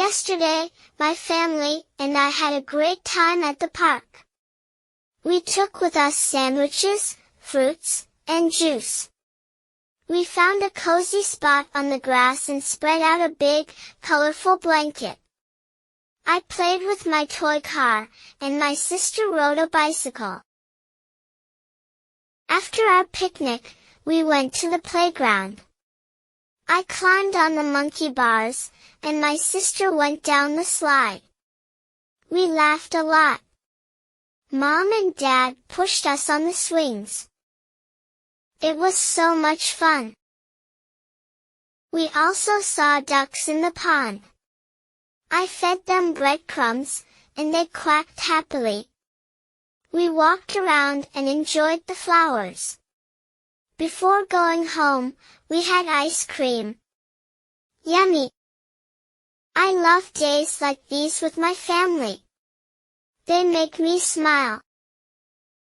Yesterday, my family and I had a great time at the park. We took with us sandwiches, fruits, and juice. We found a cozy spot on the grass and spread out a big, colorful blanket. I played with my toy car, and my sister rode a bicycle. After our picnic, we went to the playground. I climbed on the monkey bars, and my sister went down the slide. We laughed a lot. Mom and Dad pushed us on the swings. It was so much fun. We also saw ducks in the pond. I fed them breadcrumbs, and they quacked happily. We walked around and enjoyed the flowers. Before going home, we had ice cream. Yummy! I love days like these with my family. They make me smile.